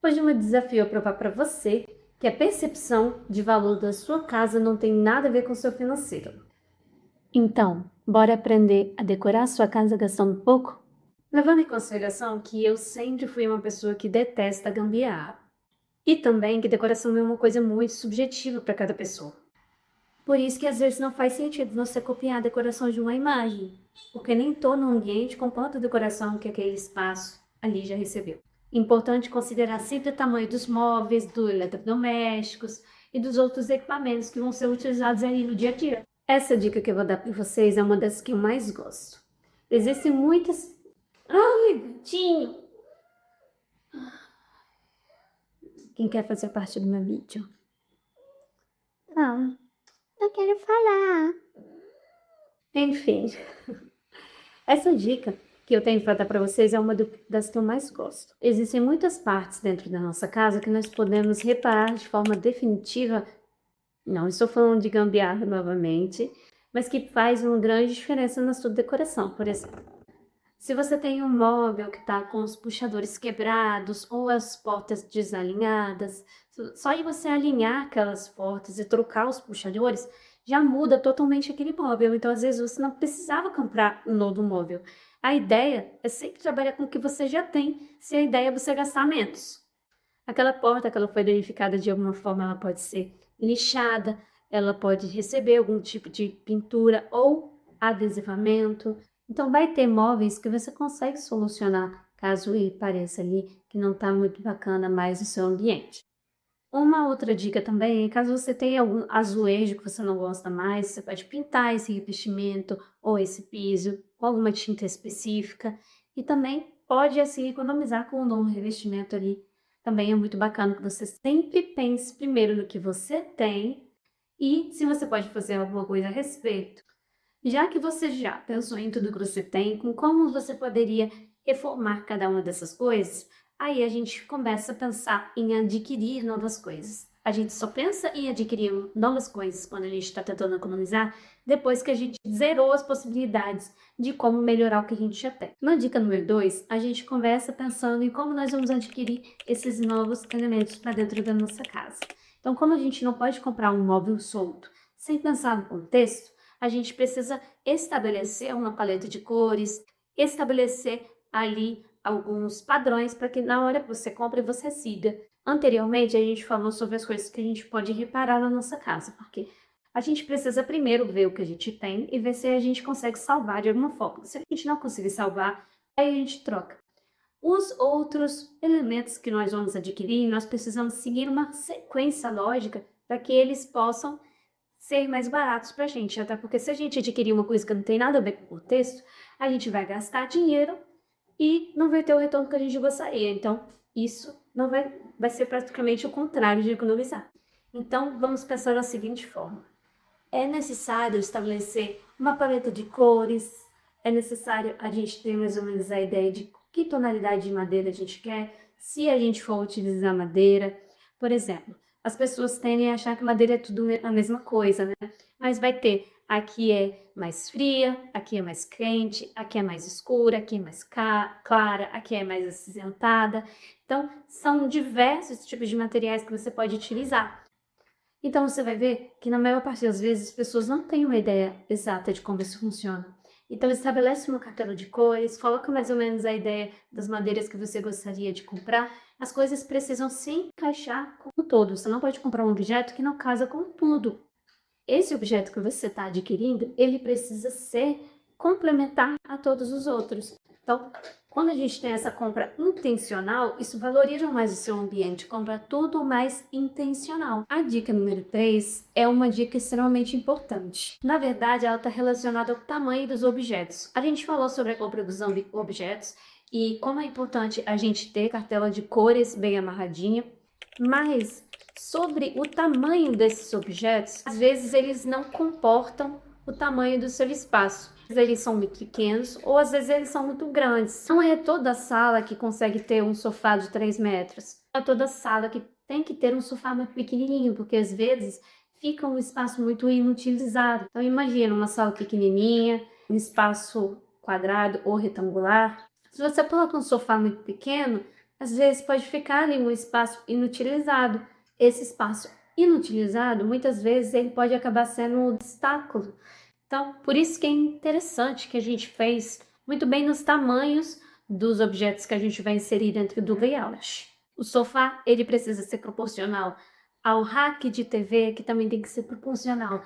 Hoje o meu desafio é provar para você que a percepção de valor da sua casa não tem nada a ver com o seu financeiro. Então, bora aprender a decorar a sua casa gastando pouco? Levando em consideração que eu sempre fui uma pessoa que detesta gambiarra. E também que decoração é uma coisa muito subjetiva para cada pessoa. Por isso que às vezes não faz sentido você copiar a decoração de uma imagem, porque nem todo ambiente comporta a decoração que aquele espaço ali já recebeu. Importante considerar sempre o tamanho dos móveis, dos eletrodomésticos e dos outros equipamentos que vão ser utilizados ali no dia a dia. Essa dica que eu vou dar para vocês é uma das que eu mais gosto. Existem muitas... Ai, gatinho! Quem quer fazer parte do meu vídeo? Não, eu quero falar. Enfim, essa dica que eu tenho para dar para vocês é uma das que eu mais gosto. Existem muitas partes dentro da nossa casa que nós podemos reparar de forma definitiva. Não estou falando de gambiarra novamente, mas que faz uma grande diferença na sua decoração. Por exemplo, se você tem um móvel que está com os puxadores quebrados ou as portas desalinhadas, só de você alinhar aquelas portas e trocar os puxadores, já muda totalmente aquele móvel. Então, às vezes, você não precisava comprar um novo móvel. A ideia é sempre trabalhar com o que você já tem, se a ideia é você gastar menos. Aquela porta que ela foi danificada de alguma forma, ela pode ser lixada, ela pode receber algum tipo de pintura ou adesivamento. Então, vai ter móveis que você consegue solucionar, caso ele pareça ali que não está muito bacana mais o seu ambiente. Uma outra dica também é, caso você tenha algum azulejo que você não gosta mais, você pode pintar esse revestimento ou esse piso com alguma tinta específica e também pode assim economizar com um novo revestimento ali. Também é muito bacana que você sempre pense primeiro no que você tem e se você pode fazer alguma coisa a respeito. Já que você já pensou em tudo que você tem, com como você poderia reformar cada uma dessas coisas, aí a gente começa a pensar em adquirir novas coisas. A gente só pensa em adquirir novas coisas quando a gente está tentando economizar, depois que a gente zerou as possibilidades de como melhorar o que a gente já tem. Na dica número 2, a gente começa pensando em como nós vamos adquirir esses novos elementos para dentro da nossa casa. Então, como a gente não pode comprar um móvel solto sem pensar no contexto, a gente precisa estabelecer uma paleta de cores, estabelecer ali alguns padrões para que na hora que você compra você siga. Anteriormente a gente falou sobre as coisas que a gente pode reparar na nossa casa, porque a gente precisa primeiro ver o que a gente tem e ver se a gente consegue salvar de alguma forma. Se a gente não conseguir salvar, aí a gente troca. Os outros elementos que nós vamos adquirir, nós precisamos seguir uma sequência lógica para que eles possam ser mais baratos para a gente, até porque se a gente adquirir uma coisa que não tem nada a ver com o contexto, a gente vai gastar dinheiro e não vai ter o retorno que a gente gostaria. Então, isso não vai ser praticamente o contrário de economizar. Então, vamos pensar da seguinte forma. É necessário estabelecer uma paleta de cores, é necessário a gente ter mais ou menos a ideia de que tonalidade de madeira a gente quer, se a gente for utilizar madeira. Por exemplo, as pessoas tendem a achar que madeira é tudo a mesma coisa, né? Mas vai ter, aqui é mais fria, aqui é mais quente, aqui é mais escura, aqui é mais clara, aqui é mais acinzentada. Então, são diversos tipos de materiais que você pode utilizar. Então você vai ver que na maior parte das vezes as pessoas não têm uma ideia exata de como isso funciona. Então estabelece uma cartela de cores, coloca mais ou menos a ideia das madeiras que você gostaria de comprar. As coisas precisam se encaixar com o todo. Você não pode comprar um objeto que não casa com tudo. Esse objeto que você está adquirindo, ele precisa ser complementar a todos os outros. Então, quando a gente tem essa compra intencional, isso valoriza mais o seu ambiente, compra tudo mais intencional. A dica número 3 é uma dica extremamente importante. Na verdade, ela está relacionada ao tamanho dos objetos. A gente falou sobre a compra dos objetos e como é importante a gente ter cartela de cores bem amarradinha, mas sobre o tamanho desses objetos, às vezes eles não comportam o tamanho do seu espaço. Às vezes eles são muito pequenos ou às vezes eles são muito grandes. Não é toda sala que consegue ter um sofá de 3 metros. Não é toda sala que tem que ter um sofá muito pequenininho, porque às vezes fica um espaço muito inutilizado. Então imagina uma sala pequenininha, um espaço quadrado ou retangular. Se você coloca um sofá muito pequeno, às vezes pode ficar ali um espaço inutilizado. Esse espaço inutilizado, muitas vezes, ele pode acabar sendo um obstáculo. Então, por isso que é interessante que a gente fez muito bem nos tamanhos dos objetos que a gente vai inserir dentro do layout. O sofá, ele precisa ser proporcional ao rack de TV, que também tem que ser proporcional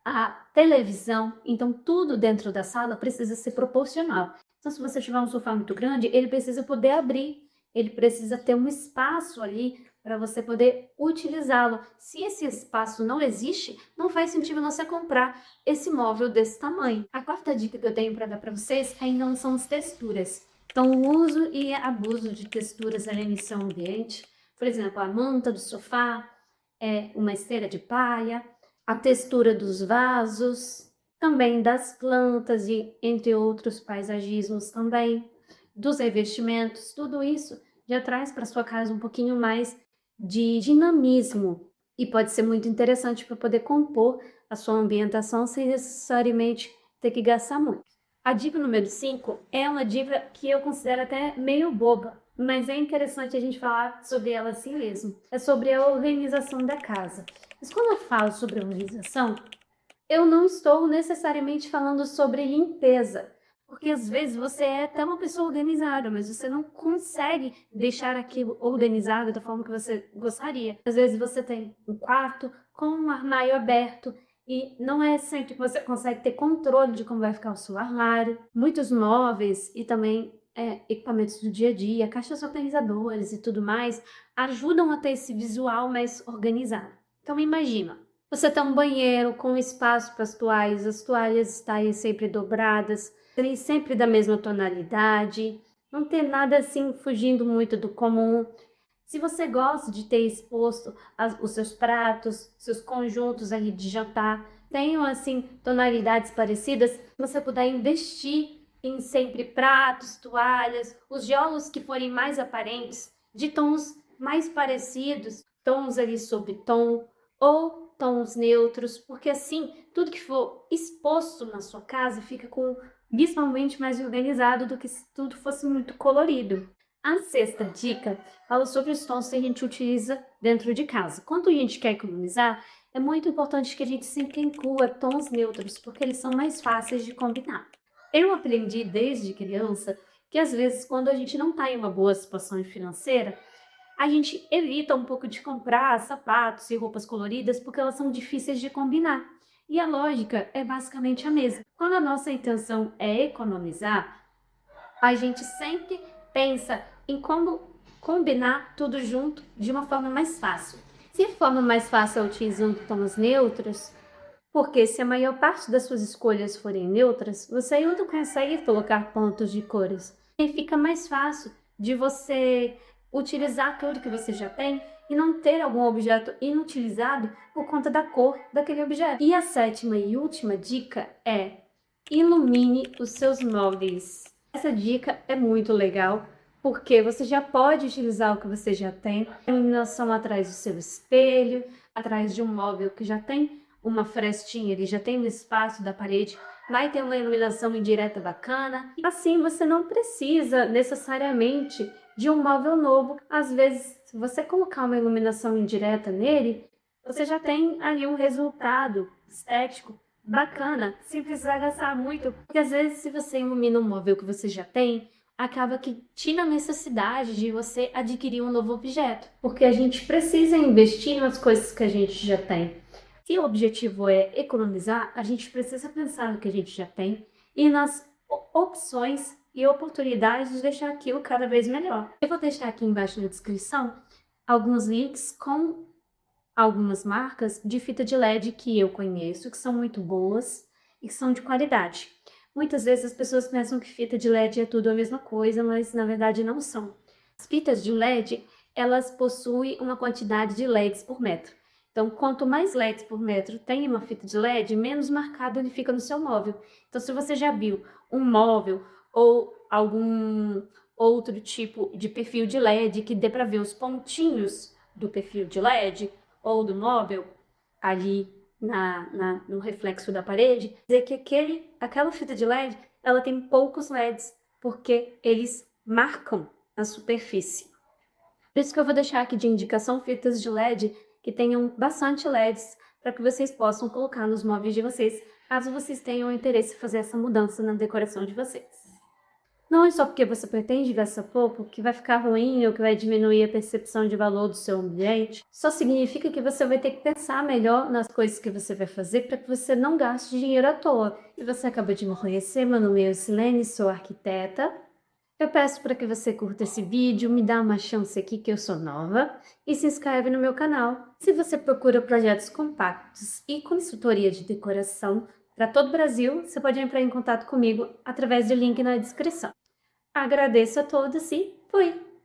à televisão. Então, tudo dentro da sala precisa ser proporcional. Então, se você tiver um sofá muito grande, ele precisa poder abrir, ele precisa ter um espaço ali para você poder utilizá-lo. Se esse espaço não existe, não faz sentido você comprar esse móvel desse tamanho. A quarta dica que eu tenho para dar para vocês ainda são as texturas. Então, o uso e abuso de texturas ali em seu ambiente. Por exemplo, a manta do sofá, uma esteira de palha, a textura dos vasos, também das plantas e entre outros paisagismos também, dos revestimentos, tudo isso já traz para sua casa um pouquinho mais de dinamismo e pode ser muito interessante para poder compor a sua ambientação sem necessariamente ter que gastar muito. A dica número 5 é uma dica que eu considero até meio boba, mas é interessante a gente falar sobre ela assim mesmo. É sobre a organização da casa. Mas quando eu falo sobre organização, eu não estou necessariamente falando sobre limpeza, porque às vezes você é até uma pessoa organizada, mas você não consegue deixar aquilo organizado da forma que você gostaria. Às vezes você tem um quarto com um armário aberto e não é sempre que você consegue ter controle de como vai ficar o seu armário. Muitos móveis e também equipamentos do dia a dia, caixas organizadoras e tudo mais, ajudam a ter esse visual mais organizado. Então imagina, você tem um banheiro com espaço para as toalhas estarem sempre dobradas, serem sempre da mesma tonalidade, não ter nada assim fugindo muito do comum. Se você gosta de ter exposto os seus pratos, seus conjuntos ali de jantar, tenham assim tonalidades parecidas, você puder investir em sempre pratos, toalhas, os jolos que forem mais aparentes, de tons mais parecidos, tons ali sob tom ou tons neutros, porque assim tudo que for exposto na sua casa fica visualmente mais organizado do que se tudo fosse muito colorido. A sexta dica fala sobre os tons que a gente utiliza dentro de casa. Quando a gente quer economizar, é muito importante que a gente sempre inclua tons neutros, porque eles são mais fáceis de combinar. Eu aprendi desde criança que às vezes quando a gente não está em uma boa situação financeira, a gente evita um pouco de comprar sapatos e roupas coloridas porque elas são difíceis de combinar. E a lógica é basicamente a mesma. Quando a nossa intenção é economizar, a gente sempre pensa em como combinar tudo junto de uma forma mais fácil. Se a forma mais fácil é utilizando tons neutros, porque se a maior parte das suas escolhas forem neutras, você ainda consegue colocar pontos de cores. E fica mais fácil de você utilizar tudo que você já tem e não ter algum objeto inutilizado por conta da cor daquele objeto. E a sétima e última dica é: ilumine os seus móveis. Essa dica é muito legal, porque você já pode utilizar o que você já tem. A iluminação atrás do seu espelho, atrás de um móvel que já tem uma frestinha, ele já tem um espaço da parede, vai ter uma iluminação indireta bacana. Assim, você não precisa necessariamente de um móvel novo. Às vezes, se você colocar uma iluminação indireta nele, você já tem ali um resultado estético bacana, sem precisar gastar muito. Porque às vezes, se você ilumina um móvel que você já tem, acaba que tira a necessidade de você adquirir um novo objeto. Porque a gente precisa investir nas coisas que a gente já tem. Se o objetivo é economizar, a gente precisa pensar no que a gente já tem e nas opções e oportunidades de deixar aquilo cada vez melhor. Eu vou deixar aqui embaixo na descrição alguns links com algumas marcas de fita de LED que eu conheço, que são muito boas e que são de qualidade. Muitas vezes as pessoas pensam que fita de LED é tudo a mesma coisa, mas na verdade não são. As fitas de LED, elas possuem uma quantidade de LEDs por metro. Então, quanto mais LEDs por metro tem uma fita de LED, menos marcado ele fica no seu móvel. Então, se você já viu um móvel ou algum outro tipo de perfil de LED que dê para ver os pontinhos do perfil de LED ou do móvel ali no reflexo da parede, dizer que aquela fita de LED ela tem poucos LEDs, porque eles marcam a superfície. Por isso que eu vou deixar aqui de indicação fitas de LED que tenham bastante LEDs para que vocês possam colocar nos móveis de vocês, caso vocês tenham interesse em fazer essa mudança na decoração de vocês. Não é só porque você pretende gastar pouco que vai ficar ruim ou que vai diminuir a percepção de valor do seu ambiente. Só significa que você vai ter que pensar melhor nas coisas que você vai fazer para que você não gaste dinheiro à toa. E você acabou de me conhecer, meu nome é Silene, sou arquiteta. Eu peço para que você curta esse vídeo, me dá uma chance aqui que eu sou nova e se inscreve no meu canal. Se você procura projetos compactos e consultoria de decoração para todo o Brasil, você pode entrar em contato comigo através do link na descrição. Agradeço a todos e fui!